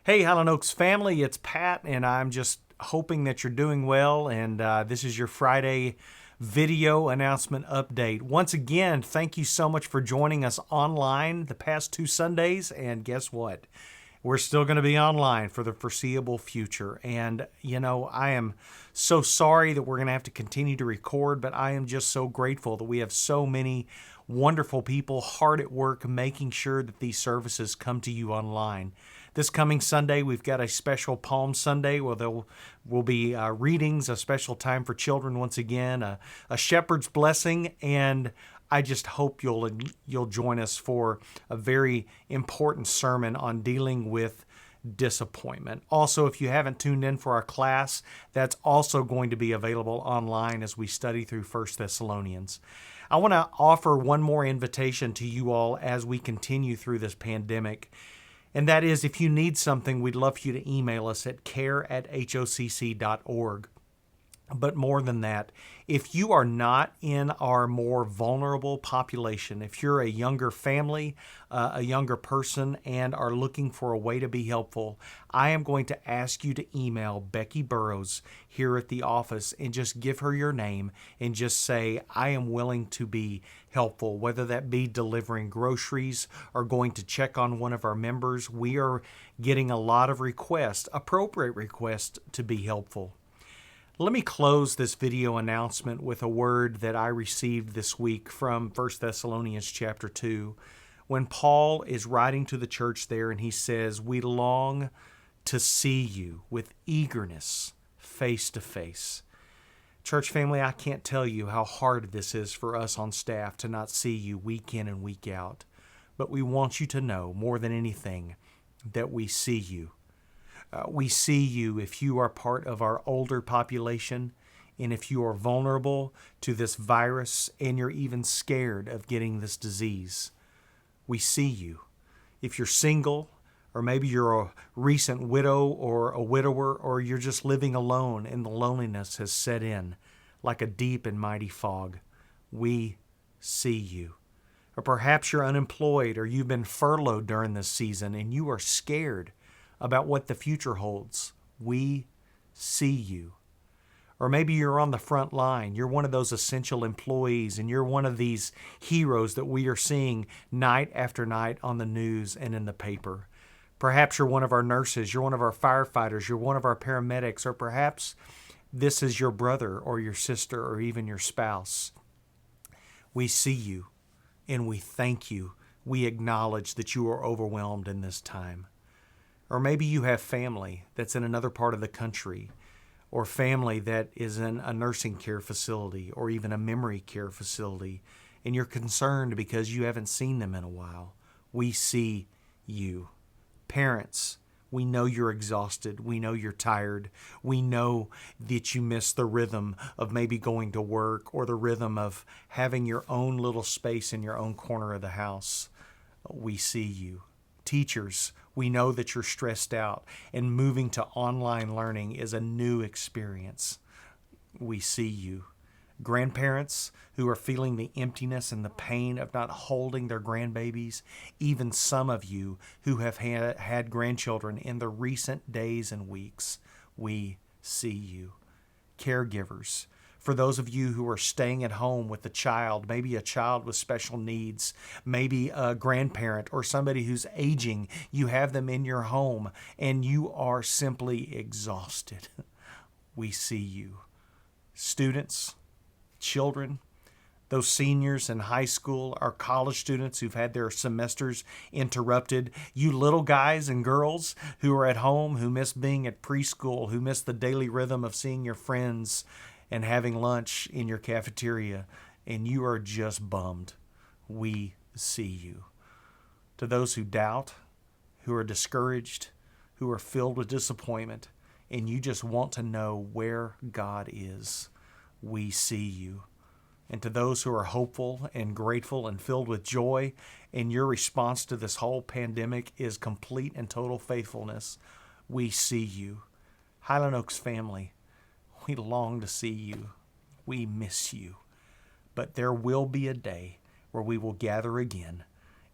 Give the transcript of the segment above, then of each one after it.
Hey, Highland Oaks family, it's Pat, and I'm just hoping that you're doing well. And this is your Friday video announcement update. Once again, thank you so much for joining us online the past 2 Sundays. And guess what? We're still going to be online for the foreseeable future. And, I am so sorry that we're going to have to continue to record, but I am just so grateful that we have so many wonderful people hard at work making sure that these services come to you online. This coming Sunday, we've got a special Palm Sunday where there will be readings, a special time for children once again, a shepherd's blessing, and I just hope you'll join us for a very important sermon on dealing with disappointment. Also, if you haven't tuned in for our class, that's also going to be available online as we study through 1 Thessalonians. I want to offer one more invitation to you all as we continue through this pandemic. And that is, if you need something, we'd love for you to email us at care@hocc.org. But more than that, if you are not in our more vulnerable population, if you're a younger family, a younger person, and are looking for a way to be helpful, I am going to ask you to email Becky Burrows here at the office and just give her your name and just say, I am willing to be helpful, whether that be delivering groceries or going to check on one of our members. We are getting a lot of requests, appropriate requests, to be helpful. Let me close this video announcement with a word that I received this week from 1 Thessalonians chapter 2, when Paul is writing to the church there and he says, we long to see you with eagerness face to face. Church family, I can't tell you how hard this is for us on staff to not see you week in and week out. But we want you to know more than anything that we see you. We see you if you are part of our older population and if you are vulnerable to this virus and you're even scared of getting this disease. We see you. If you're single, or maybe you're a recent widow or a widower, or you're just living alone and the loneliness has set in like a deep and mighty fog, we see you. Or perhaps you're unemployed or you've been furloughed during this season and you are scared about what the future holds. We see you. Or maybe you're on the front line. You're one of those essential employees and you're one of these heroes that we are seeing night after night on the news and in the paper. Perhaps you're one of our nurses, you're one of our firefighters, you're one of our paramedics, or perhaps this is your brother or your sister or even your spouse. We see you and we thank you. We acknowledge that you are overwhelmed in this time. Or maybe you have family that's in another part of the country, or family that is in a nursing care facility or even a memory care facility, and you're concerned because you haven't seen them in a while. We see you. Parents, we know you're exhausted. We know you're tired. We know that you miss the rhythm of maybe going to work or the rhythm of having your own little space in your own corner of the house. We see you. Teachers, we know that you're stressed out and moving to online learning is a new experience. We see you. Grandparents who are feeling the emptiness and the pain of not holding their grandbabies, even some of you who have had grandchildren in the recent days and weeks, we see you. Caregivers, for those of you who are staying at home with a child, maybe a child with special needs, maybe a grandparent or somebody who's aging, you have them in your home and you are simply exhausted. We see you. Students, children, those seniors in high school, our college students who've had their semesters interrupted, you little guys and girls who are at home, who miss being at preschool, who miss the daily rhythm of seeing your friends and having lunch in your cafeteria, and you are just bummed. We see you. To those who doubt, who are discouraged, who are filled with disappointment, and you just want to know where God is, we see you. And to those who are hopeful and grateful and filled with joy, and your response to this whole pandemic is complete and total faithfulness, we see you. Highland Oaks family, we long to see you. We miss you. But there will be a day where we will gather again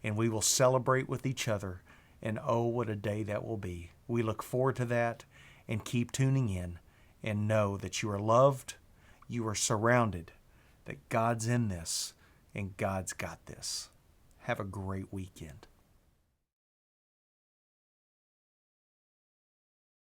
and we will celebrate with each other And oh, what a day that will be. We look forward to that, and keep tuning in and know that you are loved, you are surrounded, that God's in this, and God's got this. Have a great weekend.